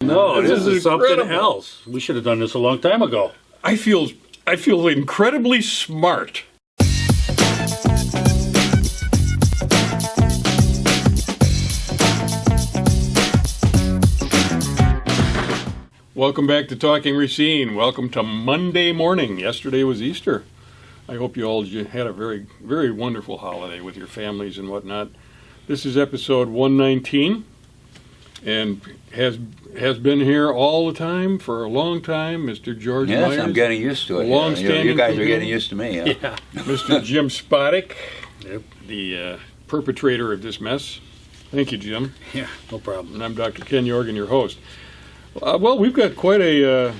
No, this is something incredible. else. We should have done this a long time ago. I feel incredibly smart. Welcome back to Talking Racine. Welcome to Monday morning. Yesterday was Easter. I hope you all had a very, very wonderful holiday with your families and whatnot. This is episode 119, and has been here all the time for a long time, Mr. George Myers. Yes, I'm getting used to it. Long-standing You guys are computer. getting used to me. Yeah. Mr. Jim Spodek, Yep. the perpetrator of this mess. Thank you, Jim. Yeah, no problem. And I'm Dr. Ken Yorgan, your host. Well, we've got quite a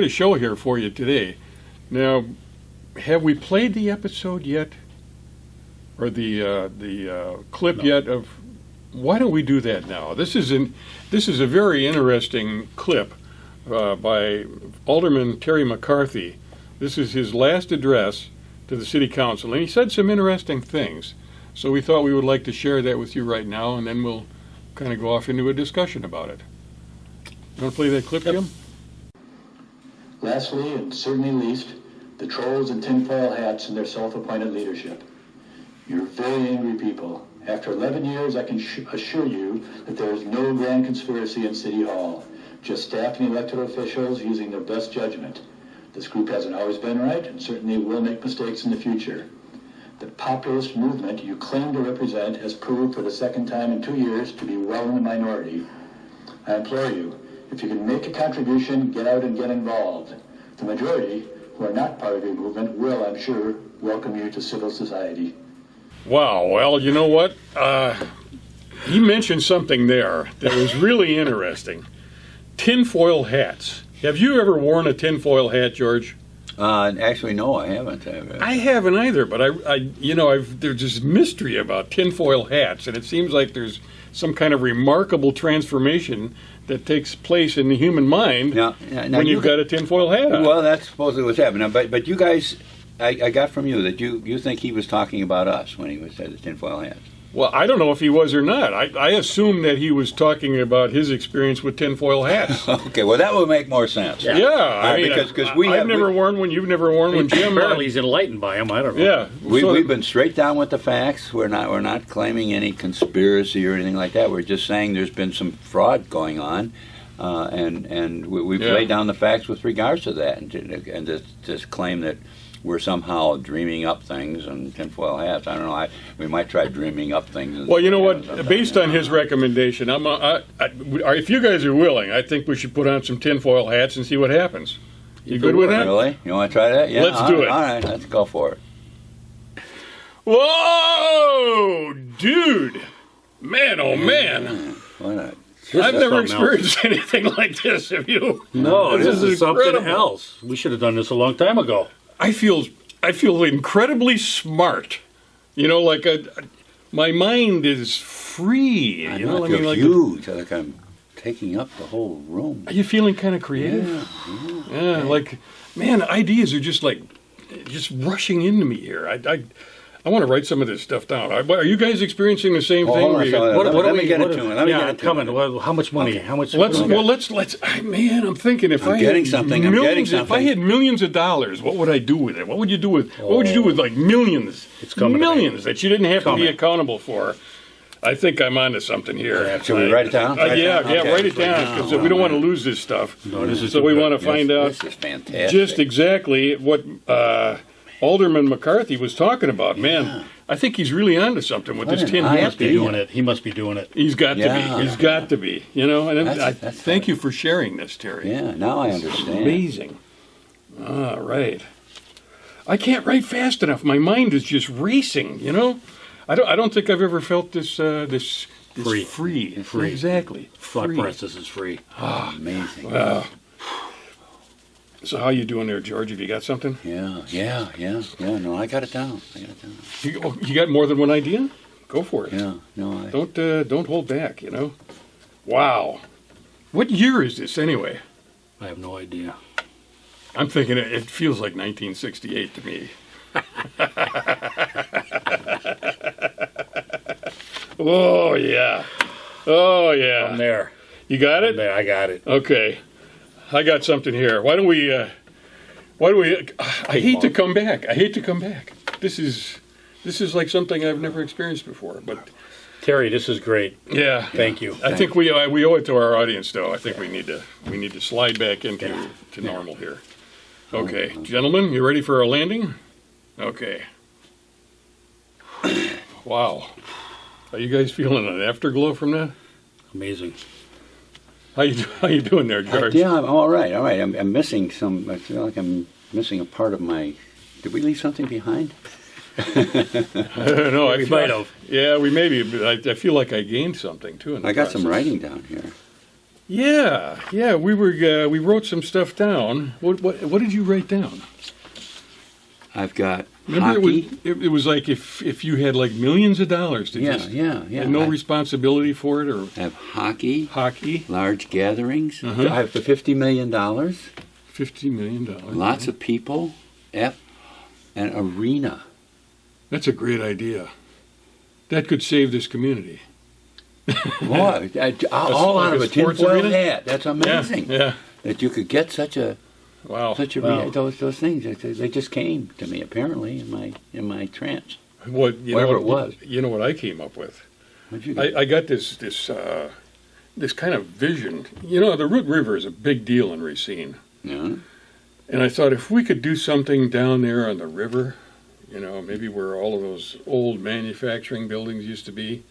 show here for you today. Now, have we played the episode yet, or the clip yet of? Why don't we do that now? This is a very interesting clip by Alderman Terry McCarthy. This is his last address to the City Council, and he said some interesting things. So we thought we would like to share that with you right now, and then we'll kind of go off into a discussion about it. You want to play that clip, Jim? Lastly, and certainly least, the trolls in tinfoil hats and their self-appointed leadership. You're very angry people. After 11 years, I can assure you that there is no grand conspiracy in City Hall. Just staff and elected officials using their best judgment. This group hasn't always been right, and certainly will make mistakes in the future. The populist movement you claim to represent has proved for the second time in 2 years to be well in the minority. I implore you, if you can make a contribution, get out and get involved. The majority, who are not part of your movement, will, I'm sure, welcome you to civil society. Wow, well, you know what? He mentioned something there that was really interesting. Tinfoil hats. Have you ever worn a tinfoil hat, George? Actually, no, I haven't. I haven't either, but there's this mystery about tinfoil hats, and it seems like there's some kind of remarkable transformation that takes place in the human mind Now when you've got a tinfoil hat on. Well, that's supposedly what's happening. But you guys, I got from you that you think he was talking about us when he said the tinfoil hats. Well, I don't know if he was or not. I assume that he was talking about his experience with tinfoil hats. Okay, well, that would make more sense. Yeah, I mean, because I've never worn one. You've never worn one, Jim. Apparently he's enlightened by him. I don't know. Yeah, We've been straight down with the facts. We're not claiming any conspiracy or anything like that. We're just saying there's been some fraud going on, and we've laid down the facts with regards to that, and just claim that we're somehow dreaming up things and tinfoil hats. I don't know. We might try dreaming up things. Well, you know what? Based on his recommendation, if you guys are willing, I think we should put on some tinfoil hats and see what happens. You good with that? Really? You want to try that? Yeah. Let's do it. All right, let's go for it. Whoa, dude! Man, oh man! Why not? I've never experienced anything like this. Have you? No, this is something incredible. else. We should have done this a long time ago. I feel incredibly smart. You know, like my mind is free. I You know, feel like huge. Like I'm taking up the whole room. Are you feeling kind of creative? Yeah. Like, man, ideas are just rushing into me here. I want to write some of this stuff down. Are you guys experiencing the same thing? Hold on, let me get it to him. Let me get it to coming. him. Well, how much money? How much? Let's. Man, I'm thinking if I'm I getting had something. millions, if I had millions of dollars, what would I do with it? What would you do with like millions? It's coming. Millions that you didn't have to be Coming. accountable for. I think I'm onto something here. Should we write it down? Yeah, Okay. write it down because we don't want to lose this stuff. No, this is so too we good. want to find out This is fantastic. just exactly what Alderman McCarthy was talking about. Man, I think he's really onto something with What this an tin idea. hat Must be thing. doing it. He must be doing it. He's got to Yeah. be. He's got to be. You know, and That's thank you for sharing this, Terry. Yeah, now I understand. Amazing. All right. I can't write fast enough. My mind is just racing. You know, I don't think I've ever felt this Free. Free. Exactly. Thought Free. process is free. Amazing. So how you doing there, George? Have you got something? Yeah. No, I got it down. You got more than one idea? Go for it. Yeah. No, Don't hold back. You know. Wow. What year is this anyway? I have no idea. I'm thinking it feels like 1968 to me. Oh yeah. I'm there. You got it? I got it. Okay. I got something here. Why don't we, I hate to come back. This is like something I've never experienced before, but Terry, this is great. yeah. Thank you. I think we owe it to our audience, though. I think we need to slide back into normal here. Okay, gentlemen, you ready for our landing? Okay. Wow. Are you guys feeling an afterglow from that? Amazing. How you doing there, George? Yeah, I'm all right. I'm missing some. I feel like I'm missing a part of my. Did we leave something behind? I don't know. We might have. Yeah, we maybe. But I feel like I gained something too. In the I got some process. writing down here. Yeah. We wrote some stuff down. What did you write down? I've got Remember, hockey. it was like if you had like millions of dollars to Yeah, just yeah. and no responsibility for it, or I have hockey, hockey, large gatherings. Uh-huh. I have the $50 million, $50 million. lots of people, an arena. That's a great idea. That could save this community. Boy, all like out of a a sports tinfoil arena? hat. That's amazing. Yeah. That you could get such a Wow. those things. They just came to me apparently in my trance. What Whatever it was. You know what I came up with? What'd you get? I got this kind of vision. You know, the Root River is a big deal in Racine. Yeah. And I thought if we could do something down there on the river, you know, maybe where all of those old manufacturing buildings used to be,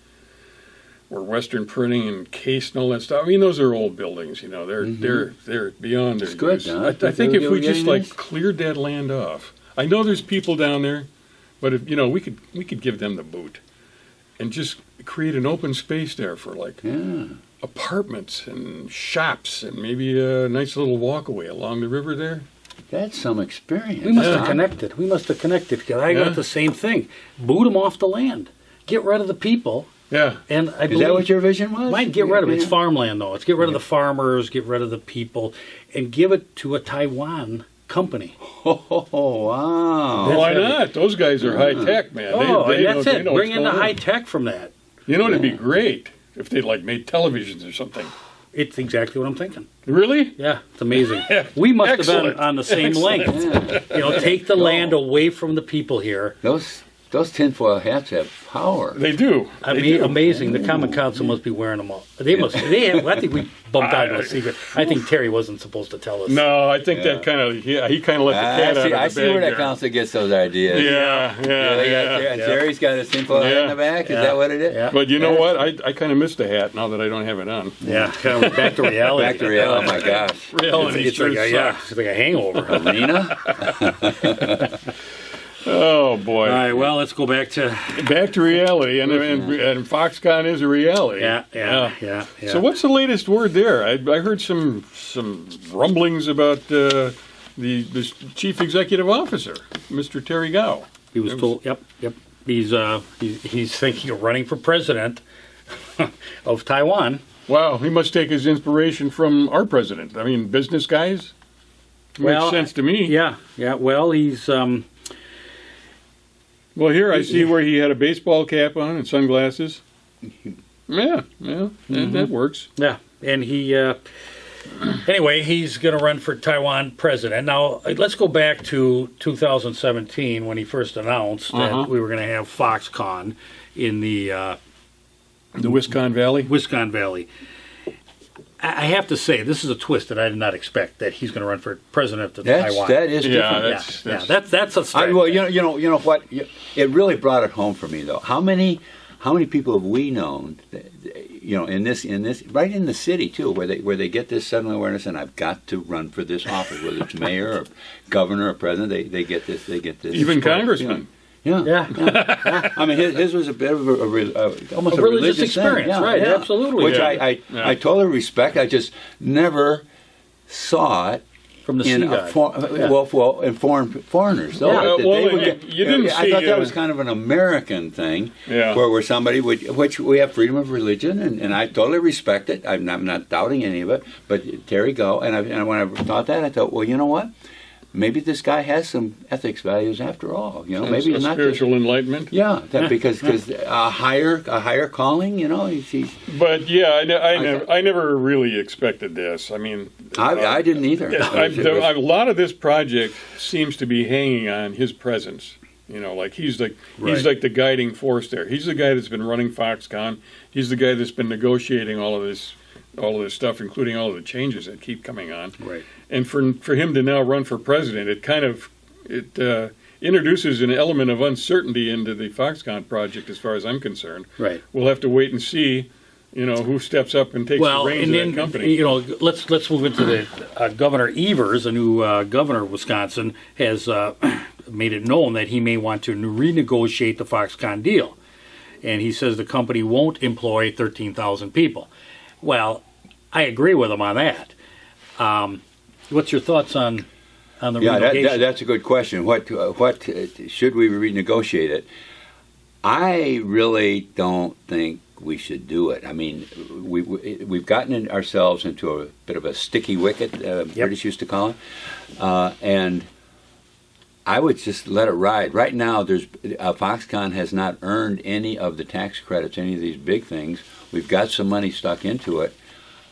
where Western Printing and Case and all that stuff. I mean, those are old buildings, you know. They're beyond their It's good, use. huh? I think if we Getting just like this? cleared that land off. I know there's people down there, but if, you know, we could give them the boot and just create an open space there for like Yeah. apartments and shops and maybe a nice little walkaway along the river there. That's some experience. We must Yeah. have connected. We must have connected because I Yeah. got the same thing. Boot them off the land. Get rid of the people. Yeah. And I Is believe that what your vision was? Mine, get rid of it. It's Yeah. farmland, though. It's get rid of the farmers, get rid of the people, and give it to a Taiwan company. Oh, wow. That's Why heavy. not? Those guys are high tech, man. Oh, and that's they it. know Bring what's in the going on. high tech from that. You know, it'd be great if they like made televisions or something. It's exactly what I'm thinking. Really? Yeah, it's amazing. We must have Excellent. been on the same length. You know, take the land away from the people here. Those tinfoil hats have power. They do. I They mean, do. amazing. The Common Council must be wearing them all. They must. They have, I think we bumped onto a secret. I think Terry wasn't supposed to tell us. No, I think that kind of he kind of let the cat out of the I bag see where that there. council gets those ideas. Yeah. And Terry's got a tinfoil hat in the back. Is Yeah. that what it is? Yeah. But you know what? I kind of missed the hat now that I don't have it on. Yeah, kind of back to reality. Back to reality. Oh my gosh. Reality It's sure like yeah, sucks. it's like a hangover. Arena? Oh boy. All right, well, let's go back to Back to reality, and Foxconn is a reality. yeah. So what's the latest word there? I heard some rumblings about the chief executive officer, Mr. Terry Gao. He was told. Yep. He's thinking of running for president of Taiwan. Wow, he must take his inspiration from our president. I mean, business guys. Makes sense to me. Yeah. Well, he's Well, here I see where he had a baseball cap on and sunglasses. Yeah, that works. yeah, and he anyway, he's going to run for Taiwan president. Now, let's go back to 2017 when he first announced that we were going to have Foxconn in the Wisconsin Valley. Wisconsin Valley. I have to say, this is a twist that I did not expect, that he's going to run for president of Taiwan. That is Yeah, different. that's That's a stretch. Well, you know what? It really brought it home for me, though. How many people have we known? You know, in this, right in the city too, where they get this sudden awareness, and I've got to run for this office, whether it's mayor or governor or president. They get this. Even congressmen. Yeah. I mean, his was a bit of almost a religious experience, thing. right? Absolutely. Which Yeah. I totally respect. I just never saw it From the in sea guy. in foreigners. Though, Yeah. that they Well, would you- get- you didn't I see, thought that was kind of an American thing, Yeah. where somebody would, which we have freedom of religion, and I totally respect it. I'm not doubting any of it. But Terry Go, and when I thought that, I thought, well, you know what? maybe this guy has some ethics values after all. You know, maybe a he's not spiritual enlightenment. Yeah, because a higher calling. You know, he's But yeah, I never really expected this. I mean, I didn't either. A lot of this project seems to be hanging on his presence. You know, like he's like the guiding force there. He's the guy that's been running Foxconn. He's the guy that's been negotiating all of this stuff, including all of the changes that keep coming on. Right. And for him to now run for president, it introduces an element of uncertainty into the Foxconn project, as far as I'm concerned. Right. We'll have to wait and see, you know, who steps up and takes the reins of that company. You know, let's move into the Governor Evers, a new governor of Wisconsin, has made it known that he may want to renegotiate the Foxconn deal, and he says the company won't employ 13,000 people. Well, I agree with him on that. What's your thoughts on the renegotiation? That's a good question. What should we renegotiate it? I really don't think we should do it. I mean, we've gotten ourselves into a bit of a sticky wicket, British used to call it, and I would just let it ride. Right now, Foxconn has not earned any of the tax credits, any of these big things. We've got some money stuck into it,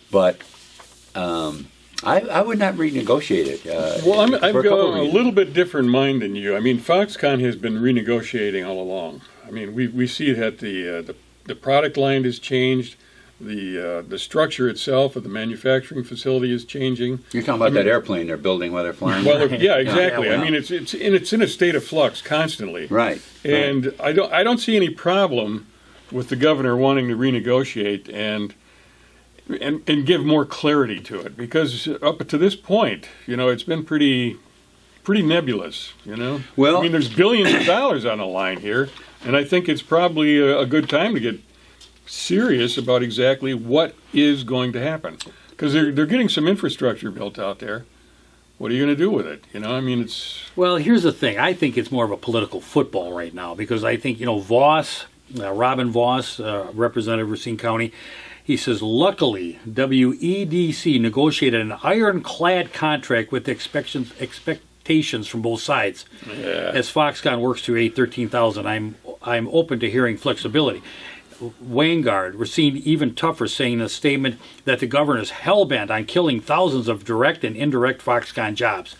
but I would not renegotiate it. Well, I've got a little bit different mind than you. I mean, Foxconn has been renegotiating all along. I mean, we see that the product line has changed. The structure itself of the manufacturing facility is changing. You're talking about that airplane they're building while they're flying. Well, yeah, exactly. Yeah, well. I mean, it's in a state of flux constantly. Right. And I don't see any problem with the governor wanting to renegotiate and give more clarity to it, because up to this point, you know, it's been pretty nebulous. You know. Well, I mean, there's billions of dollars on the line here, and I think it's probably a good time to get serious about exactly what is going to happen, because they're getting some infrastructure built out there. What are you going to do with it? You know, I mean, it's... Well, here's the thing. I think it's more of a political football right now, because I think, you know, Robin Voss, representative of Racine County, he says, luckily, WEDC negotiated an ironclad contract with expectations from both sides. Yeah. As Foxconn works to 13,000, I'm open to hearing flexibility. Vanguard, Racine even tougher, saying in a statement that the governor is hell-bent on killing thousands of direct and indirect Foxconn jobs.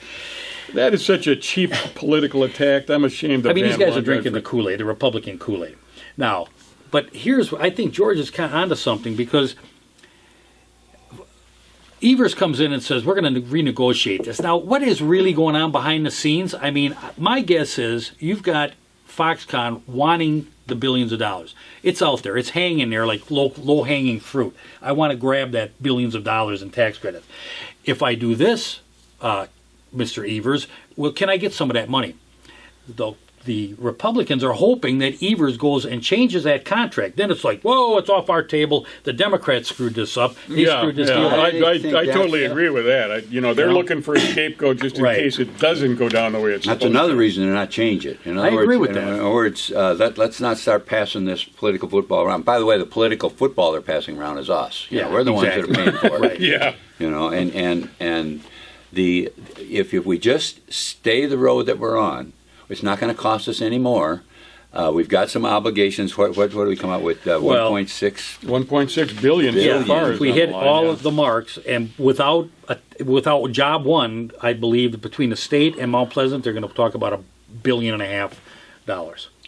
That is such a cheap political attack. I'm ashamed of I mean, these guys are Van drinking the Kool-Aid, the Republican Kool-Aid. Now, but I think George is kind of onto something, because Evers comes in and says, we're going to renegotiate this. Now, what is really going on behind the scenes? I mean, my guess is you've got Foxconn wanting the billions of dollars. It's out there. It's hanging there like low-hanging fruit. I want to grab that billions of dollars in tax credits. If I do this, Mr. Evers, well, can I get some of that money? The Republicans are hoping that Evers goes and changes that contract. Then it's like, whoa, it's off our table. The Democrats screwed this up. They screwed this deal up. I totally agree with that. They're looking for a scapegoat just in case it doesn't go down the way it's supposed to. That's another reason to not change it. I agree with that. In other words, let's not start passing this political football around. By the way, the political football they're passing around is us. We're the ones that are paying for it. Yeah. You know, and if we just stay the road that we're on, it's not going to cost us any more. We've got some obligations. What do we come out with? 1.6 billion so far. If we hit all of the marks, and without job one, I believe that between the state and Mount Pleasant, they're going to talk about $1.5 billion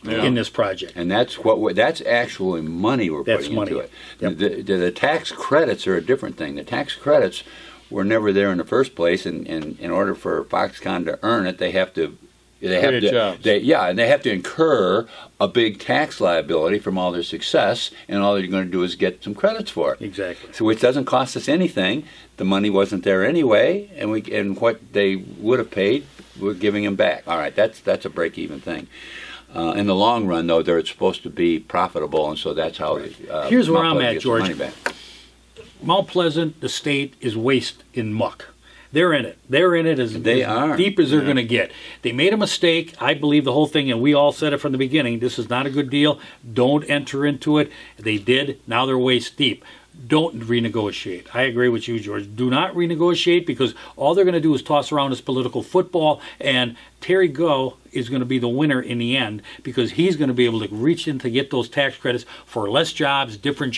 in this project. And that's actually money we're putting into it. Yep. The tax credits are a different thing. The tax credits were never there in the first place, and in order for Foxconn to earn it, they have to incur a big tax liability from all their success, and all they're going to do is get some credits for it. Exactly. So which doesn't cost us anything. The money wasn't there anyway, and what they would have paid, we're giving them back. All right, that's a break-even thing. In the long run, though, they're supposed to be profitable, and so that's how. Here's where I'm at, gets George. the money back. Mount Pleasant, the state, is waist in muck. They're in it. They're in it as deep as they're going to get. They made a mistake. I believe the whole thing, and we all said it from the beginning, this is not a good deal. Don't enter into it. They did. Now they're waist deep. don't renegotiate. I agree with you, George. Do not renegotiate, because all they're going to do is toss around this political football, and Terry Go is going to be the winner in the end, because he's going to be able to reach in to get those tax credits for less jobs, different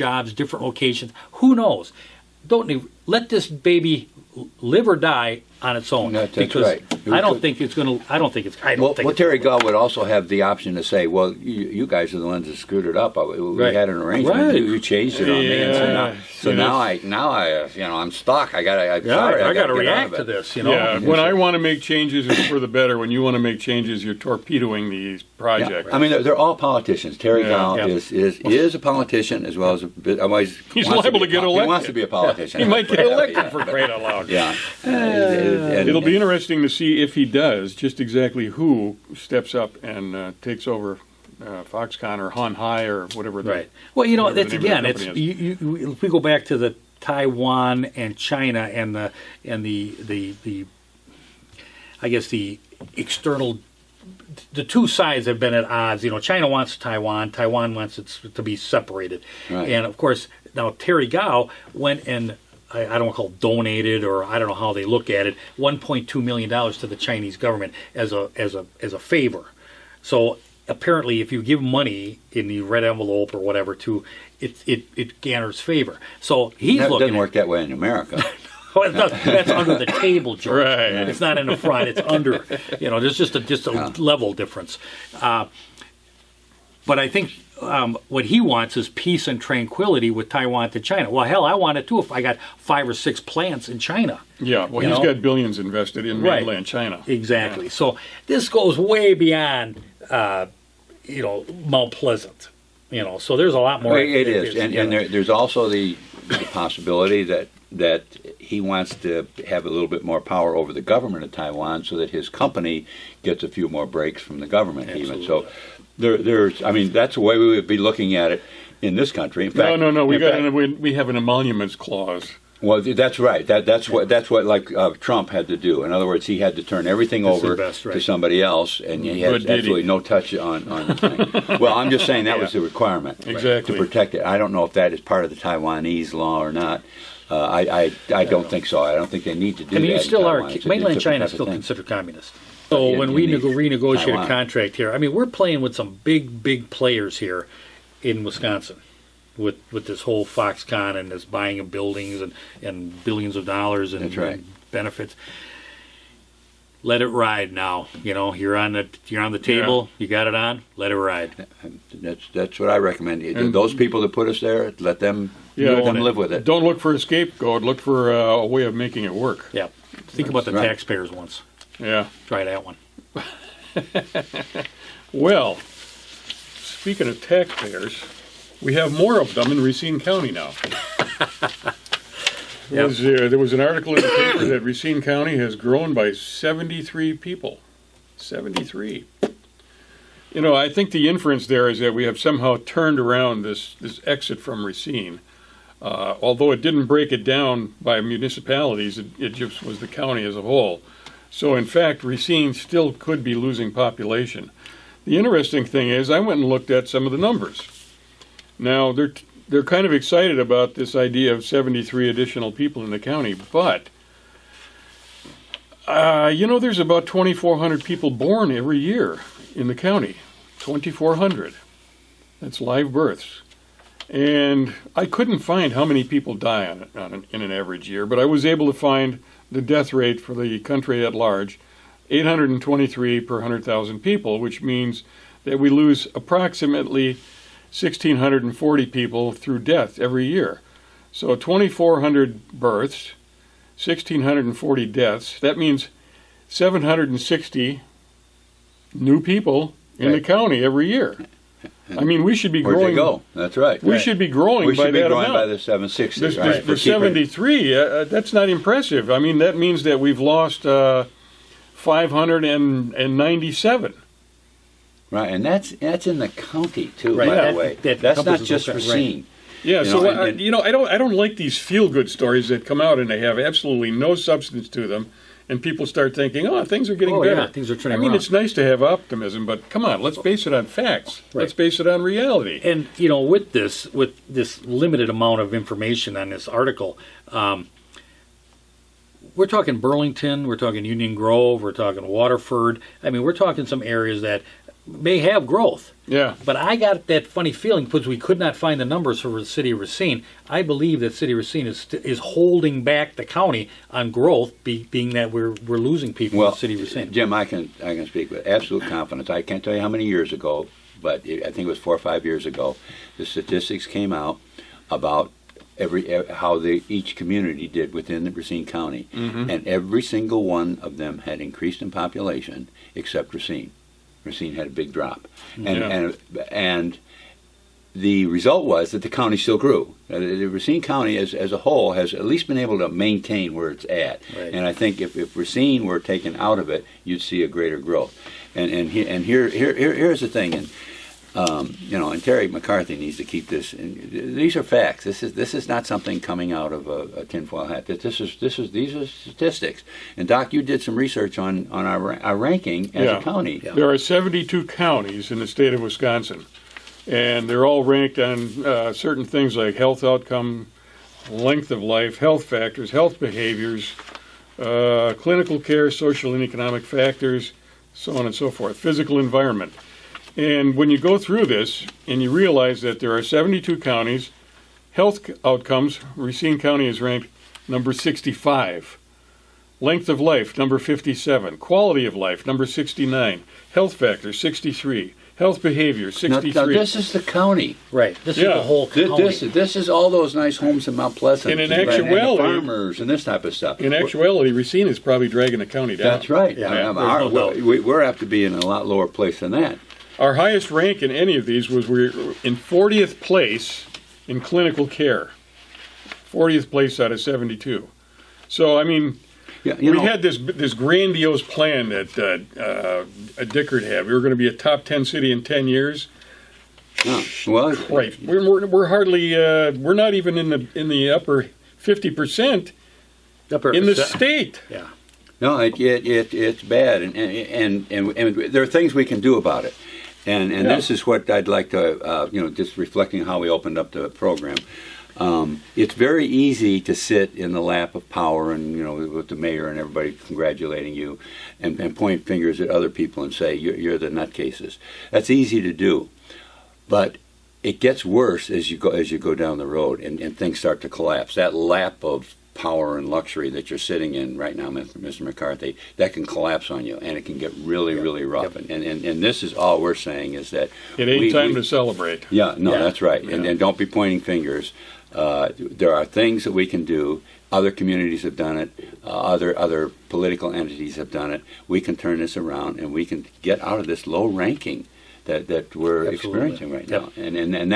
locations. Who knows? Don't let this baby live or die on its own. That's because right. I don't think it's going to. I don't think it's. I don't Well, think. well it's Terry Gall would also have the option to say, "Well, you guys are the ones that screwed it up. We Right. had an arrangement. Right. You changed it on me, and so Yeah. now I, I'm stuck. I got Yeah, I got to react to this. Yeah, when I want to make changes, it's for the better. When you want to make changes, you're torpedoing the project. I mean, they're all politicians. Terry Gall Yeah. is a politician as well as a bit. Otherwise, He's liable to get He elected. wants to be a politician. He might get elected Yeah. for crying out loud. Yeah. And- It'll be interesting to see if he does, just exactly who steps up and takes over Foxconn or Han Hai or whatever. Right. Well, you know, whatever that's the name of again. the It's company is. if we go back to the Taiwan and China and the I guess the external. The two sides have been at odds. You know, China wants Taiwan. Taiwan wants it to be separated. Right. And of course, now Terry Gao went and I don't call it donated, or I don't know how they look at it, $1.2 million to the Chinese government as a favor. So apparently, if you give money in the red envelope or whatever, it garners favor. So he's That looking. doesn't work that way in America. Well, that's under the table, George. Right. It's not in the front; it's under. You know, there's just a level difference. But I think what he wants is peace and tranquility with Taiwan to China. Well, hell, I want it too if I got 5 or 6 plants in China. Yeah, well, You he's know? got billions invested in Right. mainland China. Exactly. Yeah. So this goes way beyond, Mount Pleasant. You know, so there's a lot more. Well, it is, and there's also the possibility that he wants to have a little bit more power over the government of Taiwan, so that his company gets a few more breaks from the government. Even so, there's. I mean, that's the way we would be looking at it in this country. In fact, No. in We have an emoluments clause. Well, that's right. That's what like Trump had to do. In other words, he had to turn everything That's over the best, right. to somebody else, and he had But did he? absolutely no touch on the thing. Well, I'm just saying that was the requirement Exactly. to protect it. I don't know if that is part of the Taiwanese law or not. I don't think so. I don't think they need to do that. I mean, you in still are. Taiwan. It's a Mainland different China type is of still thing. considered communist. So in- when we in the renegotiate Taiwan. a contract here, I mean, we're playing with some big players here in Wisconsin. With this whole Foxconn and this buying of buildings and billions of dollars and, That's right. and benefits. Let it ride now. You know, you're on the table. You got it on. Let it ride. That's what I recommend. Those people that put us there, let them live with it. Don't look for a scapegoat. Look for a way of making it work. Yeah. Think about the right. taxpayers once. Yeah. Try that one. Well, speaking of taxpayers, we have more of them in Racine County now. There was an article in the paper that Racine County has grown by 73 people. 73. You know, I think the inference there is that we have somehow turned around this exit from Racine. Although it didn't break it down by municipalities, it just was the county as a whole. So in fact, Racine still could be losing population. The interesting thing is, I went and looked at some of the numbers. Now, they're kind of excited about this idea of 73 additional people in the county, but there's about 2,400 people born every year in the county. 2,400. That's live births. And I couldn't find how many people die in an average year, but I was able to find the death rate for the country at large, 823 per 100,000 people, which means that we lose approximately 1,640 people through death every year. So 2,400 births, 1,640 deaths. That means 760 new people in the county every year. I mean, we should be Where'd growing. they go? That's right. We should be growing We by should be that growing amount. by the 760. The right, for keeping- 73, that's not impressive. I mean, that means that we've lost 597. Right, and that's in the county too. Right. By That- the way, that that's not encompasses just the- Racine. Yeah, You so know, and- I don't like these feel-good stories that come out and they have absolutely no substance to them, and people start thinking, "Oh, things are getting better." Yeah, things are turning I mean, around. it's nice to have optimism, but come on, let's base it on facts. Right. Let's base it on reality. And with this limited amount of information on this article, we're talking Burlington, we're talking Union Grove, we're talking Waterford. I mean, we're talking some areas that may have growth. Yeah. But I got that funny feeling because we could not find the numbers for the city of Racine. I believe that city of Racine is holding back the county on growth, being that we're losing people in the city of Racine. Jim, I can speak with absolute confidence. I can't tell you how many years ago, but I think it was 4 or 5 years ago. The statistics came out about how each community did within the Racine County, and every single one of them had increased in population except Racine. Racine had a big drop, and the result was that the county still grew. The Racine County as a whole has at least been able to maintain where it's at. Right. And I think if Racine were taken out of it, you'd see a greater growth. And here's the thing. And Terry McCarthy needs to keep this. These are facts. This is not something coming out of a tinfoil hat. These are statistics. And Doc, you did some research on our ranking as a county. Yeah. There are 72 counties in the state of Wisconsin, and they're all ranked on certain things like health outcome, length of life, health factors, health behaviors, clinical care, social and economic factors, so on and so forth, physical environment. And when you go through this and you realize that there are 72 counties, health outcomes, Racine County is ranked number 65. Length of life, number 57. Quality of life, number 69. Health factors, 63. Health behavior, 63. Now this is the county. Right. This is the whole county. This is all those nice homes in Mount Pleasant. And in and actuality, farmers and this type of stuff. In actuality, Racine is probably dragging the county down. That's right. Yeah, there's no doubt. We're apt to be in a lot lower place than that. Our highest rank in any of these was we're in 40th place in clinical care. 40th place out of 72. So, I mean, we had this grandiose plan that Dickert had. We were going to be a top 10 city in 10 years. Well, Right. We're hardly, we're not even in the upper 50% in the state. Yeah. No, it's bad, and there are things we can do about it. And this is what I'd like to, just reflecting how we opened up the program. It's very easy to sit in the lap of power and, with the mayor and everybody congratulating you and point fingers at other people and say, you're the nutcases. That's easy to do. But it gets worse as you go down the road and things start to collapse. That lap of power and luxury that you're sitting in right now, Mr. McCarthy, that can collapse on you, and it can get really, really rough. Yep. And this is all we're saying is that It ain't time to celebrate. Yeah, no, Yeah. that's right. Yeah. And don't be pointing fingers. There are things that we can do. Other communities have done it. Other political entities have done it. We can turn this around, and we can get out of this low ranking that we're experiencing right now. And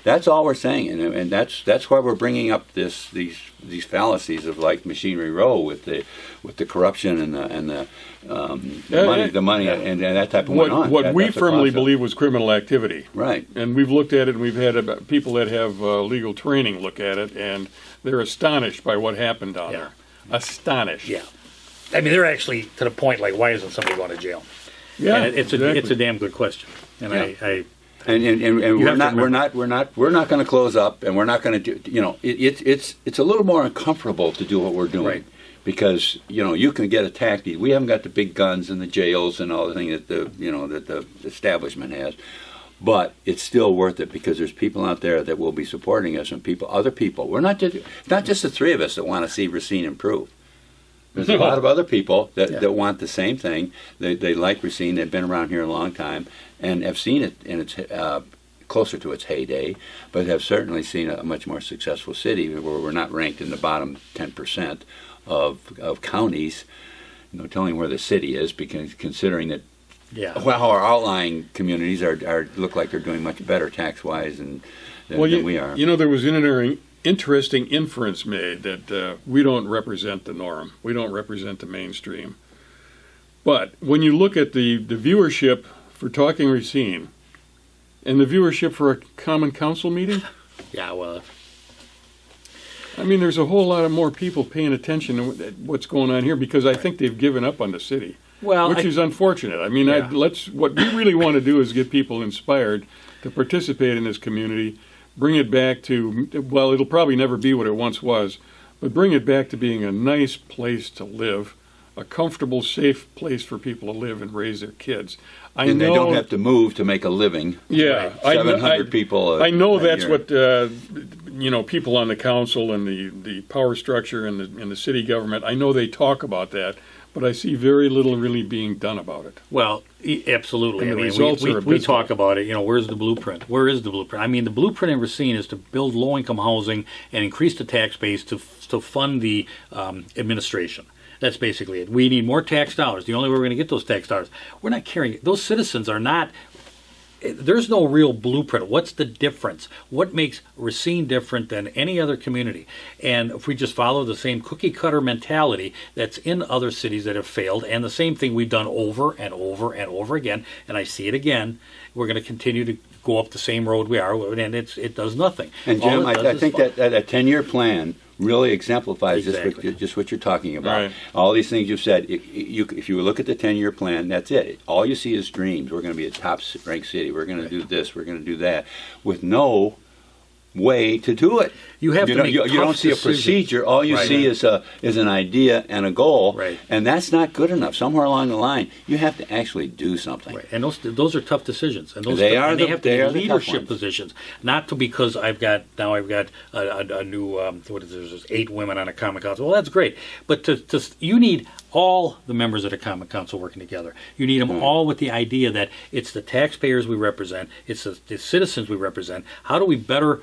that's all we're saying. And that's why we're bringing up these fallacies of like Machinery Row with the corruption and the money and that type of What we firmly believe was criminal activity. Right. And we've looked at it, and we've had people that have legal training look at it, and they're astonished by what happened down there. Astonished. Yeah. I mean, they're actually to the point like, why isn't somebody going to jail? Yeah, And it's a damn good question. And Yeah. I And we're not going to close up, and we're not going to do. It's a little more uncomfortable to do what we're doing, Right. Because you can get attacked. We haven't got the big guns and the jails and all the things that the establishment has, but it's still worth it because there's people out there that will be supporting us and other people. We're not just the three of us that want to see Racine improve. There's a lot of other people that want the same thing. They like Racine. They've been around here a long time and have seen it in its closer to its heyday, but have certainly seen a much more successful city where we're not ranked in the bottom 10% of counties. Telling where the city is, because considering that our outlying communities look like they're doing much better tax wise than we are. There was an interesting inference made that we don't represent the norm. We don't represent the mainstream. But when you look at the viewership for Talking Racine and the viewership for a Common Council meeting, Yeah, well, I mean, there's a whole lot of more people paying attention to what's going on here because I think they've given up on the city, which is unfortunate. I mean, Yeah. what we really want to do is get people inspired to participate in this community, bring it back to, well, it'll probably never be what it once was, but bring it back to being a nice place to live, a comfortable, safe place for people to live and raise their kids. And they don't have to move to make a living. Yeah, Right. 700 people. I know that's year. what people on the council and the power structure and the city government. I know they talk about that, but I see very little really being done about it. well, absolutely. And I the mean, results we are abysmal. talk about it. Where's the blueprint? Where is the blueprint? I mean, the blueprint in Racine is to build low-income housing and increase the tax base to fund the administration. That's basically it. We need more tax dollars. The only way we're going to get those tax dollars, we're not carrying. Those citizens are not. There's no real blueprint. What's the difference? What makes Racine different than any other community? And if we just follow the same cookie cutter mentality that's in other cities that have failed, and the same thing we've done over and over and over again, and I see it again, we're going to continue to go up the same road we are, and it does nothing. And All Jim, it does I is think fun. that a 10-year plan really exemplifies Exactly. just what you're talking about. Right. All these things you've said. If you look at the 10-year plan, that's it. All you see is dreams. We're going to be a top-ranked city. We're going to do this. We're going to do that, with no way to do it. You have to make you don't tough see a decisions. procedure. All you Right. see is an idea and a goal, Right. and that's not good enough. Somewhere along the line, you have to actually do something. Right, and those are tough decisions, and those They and are they the- have to they be are the tough leadership ones. positions, not because I've got a new what is there? There's 8 women on a common council. Well, that's great, but you need all the members of the common council working together. You need them all with the idea that it's the taxpayers we represent, it's the citizens we represent. How do we better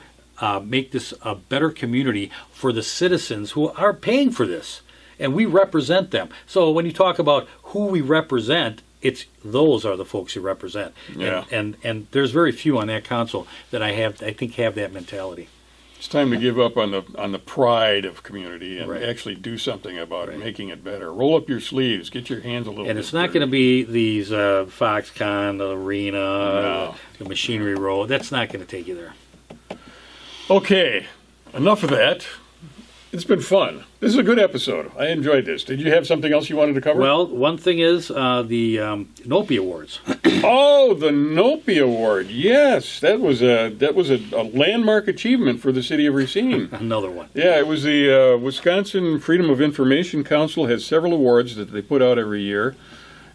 make this a better community for the citizens who are paying for this, and we represent them. So when you talk about who we represent, those are the folks you represent. Yeah. And there's very few on that council that I think have that mentality. It's time to give up on the pride of community and Right. actually do something about Right. it, making it better. Roll up your sleeves, get your hands a little. And bit it's not dirty. going to be these Foxconn, the Arena, No. the Machinery Row. That's not going to take you there. Okay, enough of that. It's been fun. This is a good episode. I enjoyed this. Did you have something else you wanted to cover? Well, one thing is the Nopi Awards. Oh, the Nopi Award. Yes, that was a landmark achievement for the city of Racine. Another one. Yeah, it was the Wisconsin Freedom of Information Council has several awards that they put out every year.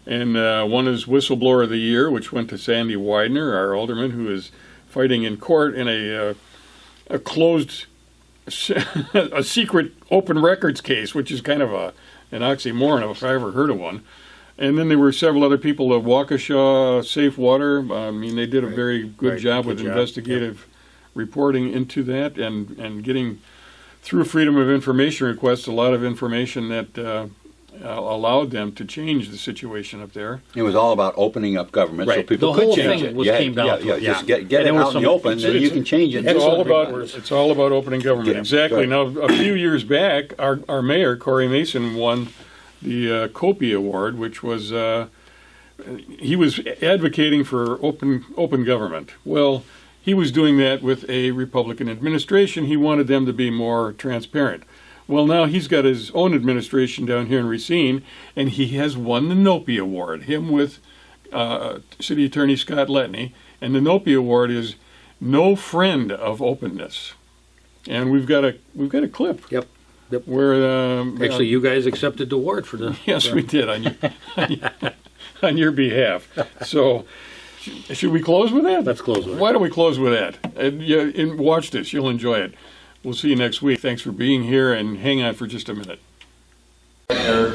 And one is Whistleblower of the Year, which went to Sandy Widener, our alderman, who is fighting in court in a closed, a secret open records case, which is kind of an oxymoron if I ever heard of one. And then there were several other people, Waukesha Safe Water. I mean, they did a very good Right. job Good with job. investigative reporting into that and getting through Freedom of Information requests a lot of information that allowed them to change the situation up there. It was all about opening up government so Right. people The could whole change thing it. was came down to it, Just yeah. get And it there was out in the some- open, then you can change it. It's all Excellent. about opening government. Yeah, Exactly. good. Now, a few years back, our mayor Corey Mason won the Copy Award, which was he was advocating for open government. Well, he was doing that with a Republican administration. He wanted them to be more transparent. Well, now he's got his own administration down here in Racine, and he has won the Nopi Award. Him with City Attorney Scott Letney, and the Nopi Award is No Friend of Openness. And we've got a clip. Yep. Where Actually, you guys accepted the award for the. yes, we did on your behalf. So, should we close with that? Let's close with it. Why don't we close with that? And watch this; you'll enjoy it. We'll see you next week. Thanks for being here, and hang on for just a minute.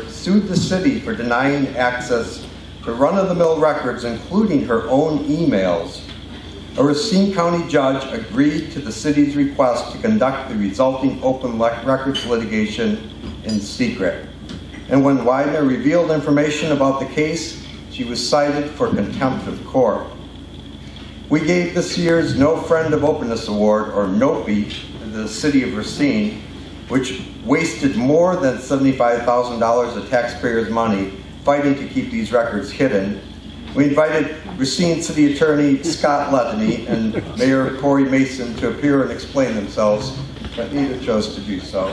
Sued the city for denying access to run-of-the-mill records, including her own emails. A Racine County judge agreed to the city's request to conduct the resulting open records litigation in secret. And when Widener revealed information about the case, she was cited for contempt of court. We gave this year's No Friend of Openness Award, or NOPI, to the city of Racine, which wasted more than $75,000 of taxpayers' money fighting to keep these records hidden, We invited Racine City Attorney Scott Ledney and Mayor Corey Mason to appear and explain themselves, but neither chose to do so.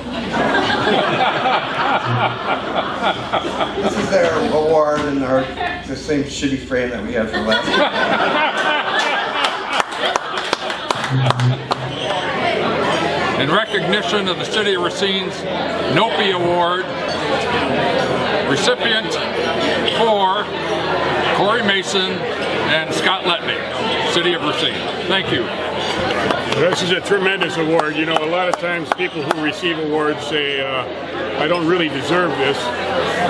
This is their award in the same shitty frame that we had for last In recognition of the City of Racine's NOPI Award, recipient for Corey Mason and Scott Letney, City of Racine. Thank you. This is a tremendous award. You know, a lot of times people who receive awards say, I don't really deserve this.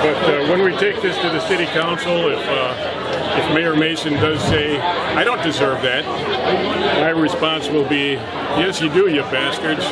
But when we take this to the City Council, if Mayor Mason does say, I don't deserve that, my response will be, yes, you do, you bastards.